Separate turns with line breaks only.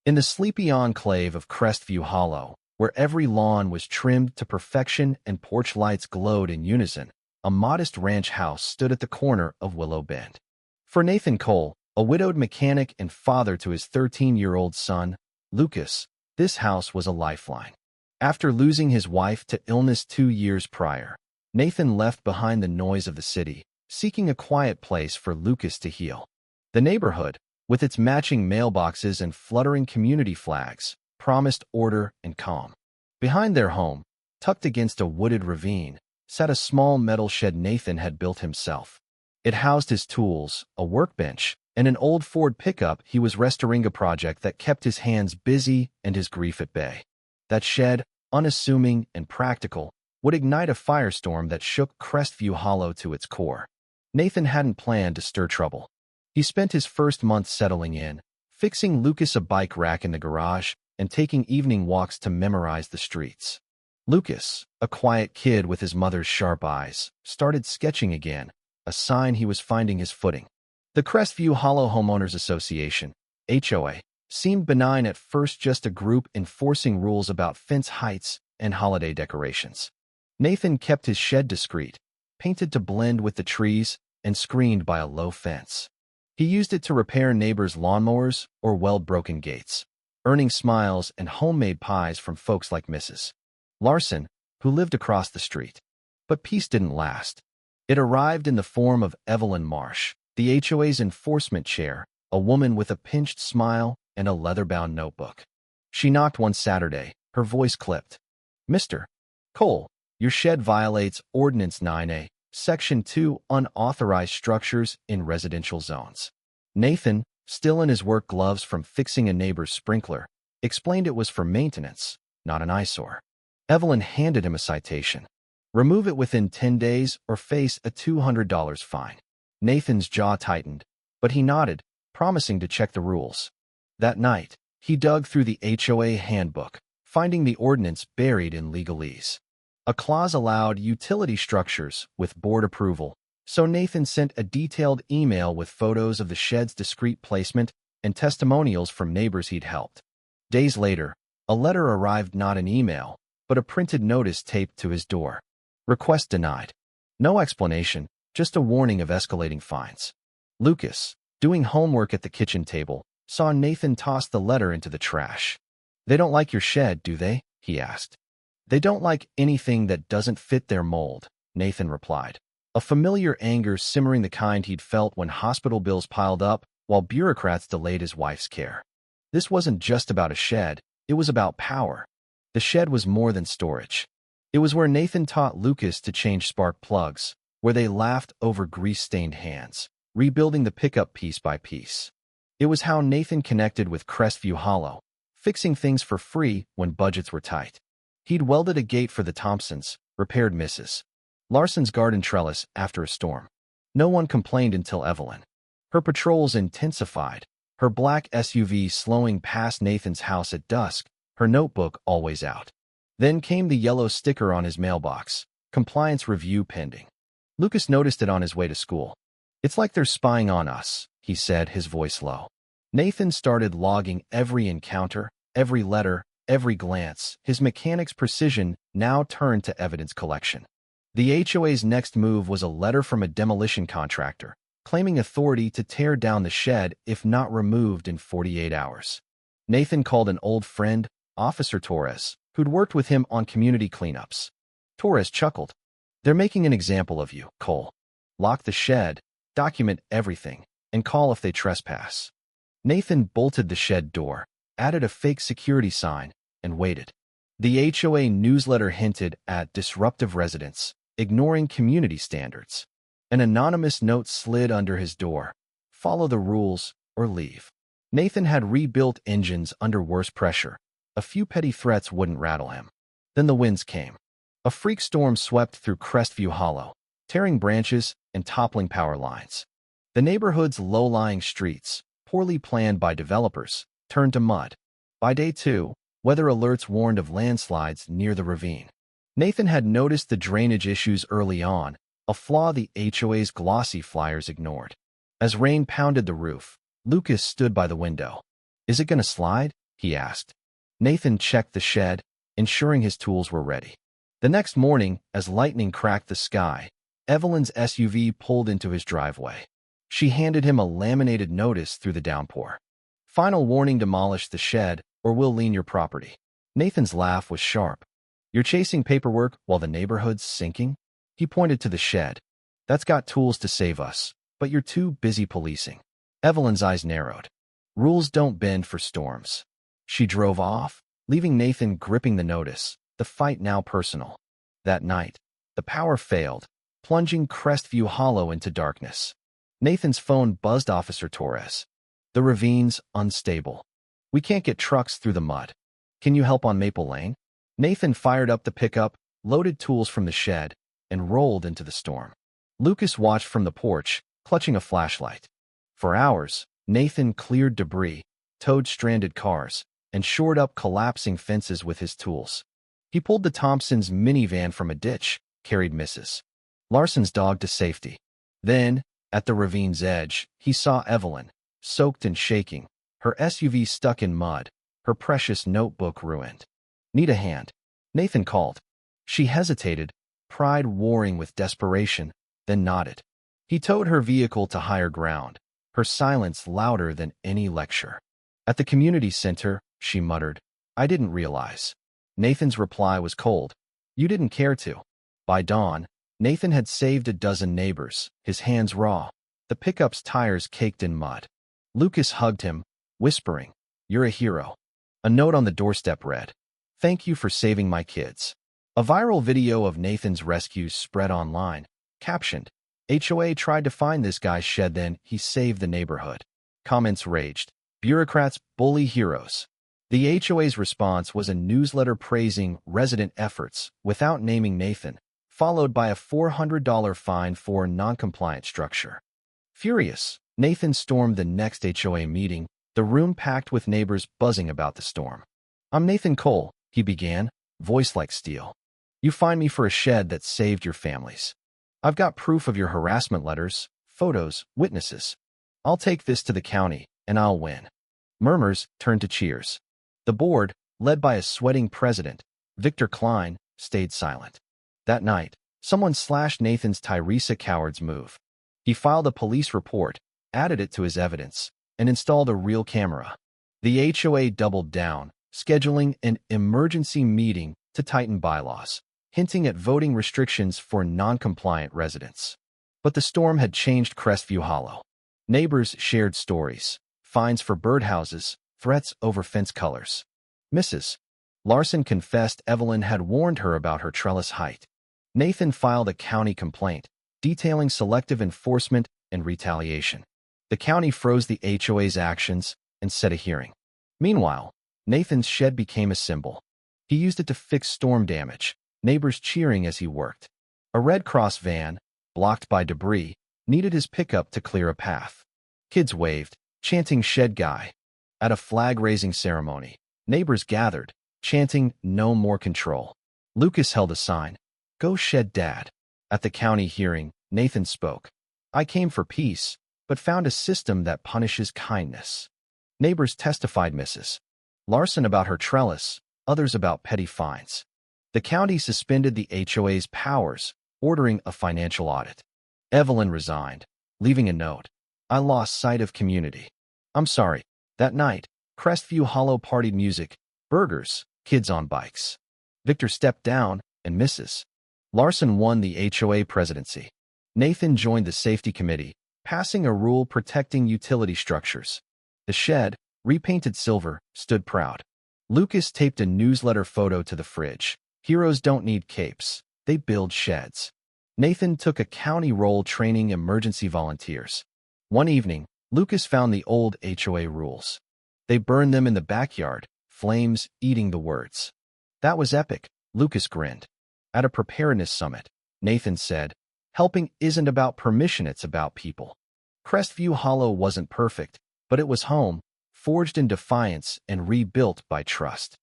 In the sleepy enclave of Crestview Hollow, where every lawn was trimmed to perfection and porch lights glowed in unison, a modest ranch house stood at the corner of Willow Bend. For Nathan Cole, a widowed mechanic and father to his 13-year-old son, Lucas, this house was a lifeline. After losing his wife to illness 2 years prior, Nathan left behind the noise of the city, seeking a quiet place for Lucas to heal. The neighborhood, with its matching mailboxes and fluttering community flags, promised order and calm. Behind their home, tucked against a wooded ravine, sat a small metal shed Nathan had built himself. It housed his tools, a workbench, and an old Ford pickup he was restoring, a project that kept his hands busy and his grief at bay. That shed, unassuming and practical, would ignite a firestorm that shook Crestview Hollow to its core. Nathan hadn't planned to stir trouble. He spent his first month settling in, fixing Lucas a bike rack in the garage, and taking evening walks to memorize the streets. Lucas, a quiet kid with his mother's sharp eyes, started sketching again, a sign he was finding his footing. The Crestview Hollow Homeowners Association, HOA, seemed benign at first, just a group enforcing rules about fence heights and holiday decorations. Nathan kept his shed discreet, painted to blend with the trees and screened by a low fence. He used it to repair neighbors' lawnmowers or weld broken gates, earning smiles and homemade pies from folks like Mrs. Larson, who lived across the street. But peace didn't last. It arrived in the form of Evelyn Marsh, the HOA's enforcement chair, a woman with a pinched smile and a leather-bound notebook. She knocked one Saturday, her voice clipped. "Mr. Cole, your shed violates Ordinance 9A, Section 2, unauthorized structures in residential zones." Nathan, still in his work gloves from fixing a neighbor's sprinkler, explained it was for maintenance, not an eyesore. Evelyn handed him a citation. "Remove it within 10 days or face a $200 fine." Nathan's jaw tightened, but he nodded, promising to check the rules. That night, he dug through the HOA handbook, finding the ordinance buried in legalese. A clause allowed utility structures with board approval, so Nathan sent a detailed email with photos of the shed's discreet placement and testimonials from neighbors he'd helped. Days later, a letter arrived, not an email, but a printed notice taped to his door. Request denied. No explanation, just a warning of escalating fines. Lucas, doing homework at the kitchen table, saw Nathan toss the letter into the trash. "They don't like your shed, do they?" he asked. "They don't like anything that doesn't fit their mold," Nathan replied, a familiar anger simmering, the kind he'd felt when hospital bills piled up while bureaucrats delayed his wife's care. This wasn't just about a shed, it was about power. The shed was more than storage. It was where Nathan taught Lucas to change spark plugs, where they laughed over grease-stained hands, rebuilding the pickup piece by piece. It was how Nathan connected with Crestview Hollow, fixing things for free when budgets were tight. He'd welded a gate for the Thompsons, repaired Mrs. Larson's garden trellis after a storm. No one complained until Evelyn. Her patrols intensified, her black SUV slowing past Nathan's house at dusk, her notebook always out. Then came the yellow sticker on his mailbox, "Compliance review pending." Lucas noticed it on his way to school. "It's like they're spying on us," he said, his voice low. Nathan started logging every encounter, every letter, every glance. His mechanic's precision now turned to evidence collection. The HOA's next move was a letter from a demolition contractor, claiming authority to tear down the shed if not removed in 48 hours. Nathan called an old friend, Officer Torres, who'd worked with him on community cleanups. Torres chuckled. "They're making an example of you, Cole. Lock the shed, document everything, and call if they trespass." Nathan bolted the shed door, added a fake security sign, and waited. The HOA newsletter hinted at disruptive residents, ignoring community standards. An anonymous note slid under his door: "Follow the rules or leave." Nathan had rebuilt engines under worse pressure. A few petty threats wouldn't rattle him. Then the winds came. A freak storm swept through Crestview Hollow, tearing branches and toppling power lines. The neighborhood's low-lying streets, poorly planned by developers, turned to mud. By day 2, weather alerts warned of landslides near the ravine. Nathan had noticed the drainage issues early on, a flaw the HOA's glossy flyers ignored. As rain pounded the roof, Lucas stood by the window. "Is it going to slide?" he asked. Nathan checked the shed, ensuring his tools were ready. The next morning, as lightning cracked the sky, Evelyn's SUV pulled into his driveway. She handed him a laminated notice through the downpour. Final warning: demolish the shed, or we'll lien your property. Nathan's laugh was sharp. You're chasing paperwork while the neighborhood's sinking? He pointed to the shed. That's got tools to save us, but you're too busy policing. Evelyn's eyes narrowed. Rules don't bend for storms. She drove off, leaving Nathan gripping the notice, the fight now personal. That night, the power failed, plunging Crestview Hollow into darkness. Nathan's phone buzzed. Officer Torres. The ravine's unstable. We can't get trucks through the mud. Can you help on Maple Lane? Nathan fired up the pickup, loaded tools from the shed, and rolled into the storm. Lucas watched from the porch, clutching a flashlight. For hours, Nathan cleared debris, towed stranded cars, and shored up collapsing fences with his tools. He pulled the Thompsons' minivan from a ditch, carried Mrs. Larson's dog to safety. Then, at the ravine's edge, he saw Evelyn, soaked and shaking, her SUV stuck in mud, her precious notebook ruined. Need a hand? Nathan called. She hesitated, pride warring with desperation, then nodded. He towed her vehicle to higher ground, her silence louder than any lecture. At the community center, she muttered, I didn't realize. Nathan's reply was cold. You didn't care to. By dawn, Nathan had saved a dozen neighbors, his hands raw, the pickup's tires caked in mud. Lucas hugged him, whispering, You're a hero. A note on the doorstep read, Thank you for saving my kids. A viral video of Nathan's rescue spread online, captioned, HOA tried to find this guy's shed, then he saved the neighborhood. Comments raged. Bureaucrats bully heroes. The HOA's response was a newsletter praising resident efforts without naming Nathan, followed by a $400 fine for non-compliant structure. Furious, Nathan stormed the next HOA meeting, the room packed with neighbors buzzing about the storm. I'm Nathan Cole, he began, voice like steel. You fined me for a shed that saved your families. I've got proof of your harassment letters, photos, witnesses. I'll take this to the county, and I'll win. Murmurs turned to cheers. The board, led by a sweating president, Victor Klein, stayed silent. That night, someone slashed Nathan's Tyresa Coward's move. He filed a police report, added it to his evidence, and installed a real camera. The HOA doubled down, scheduling an emergency meeting to tighten bylaws, hinting at voting restrictions for non-compliant residents. But the storm had changed Crestview Hollow. Neighbors shared stories, fines for birdhouses, threats over fence colors. Mrs. Larson confessed Evelyn had warned her about her trellis height. Nathan filed a county complaint, detailing selective enforcement and retaliation. The county froze the HOA's actions and set a hearing. Meanwhile, Nathan's shed became a symbol. He used it to fix storm damage, neighbors cheering as he worked. A Red Cross van, blocked by debris, needed his pickup to clear a path. Kids waved, chanting "Shed Guy." At a flag-raising ceremony, neighbors gathered, chanting "No more control." Lucas held a sign, "Go Shed Dad." At the county hearing, Nathan spoke. I came for peace, but found a system that punishes kindness. Neighbors testified, Mrs. Larson about her trellis, others about petty fines. The county suspended the HOA's powers, ordering a financial audit. Evelyn resigned, leaving a note. I lost sight of community. I'm sorry. That night, Crestview Hollow partied music, burgers, kids on bikes. Victor stepped down, and Mrs. Larson won the HOA presidency. Nathan joined the safety committee, passing a rule protecting utility structures. The shed, repainted silver, stood proud. Lucas taped a newsletter photo to the fridge. Heroes don't need capes, they build sheds. Nathan took a county role training emergency volunteers. One evening, Lucas found the old HOA rules. They burned them in the backyard, flames eating the words. That was epic, Lucas grinned. At a preparedness summit, Nathan said, helping isn't about permission, it's about people. Crestview Hollow wasn't perfect, but it was home, forged in defiance and rebuilt by trust.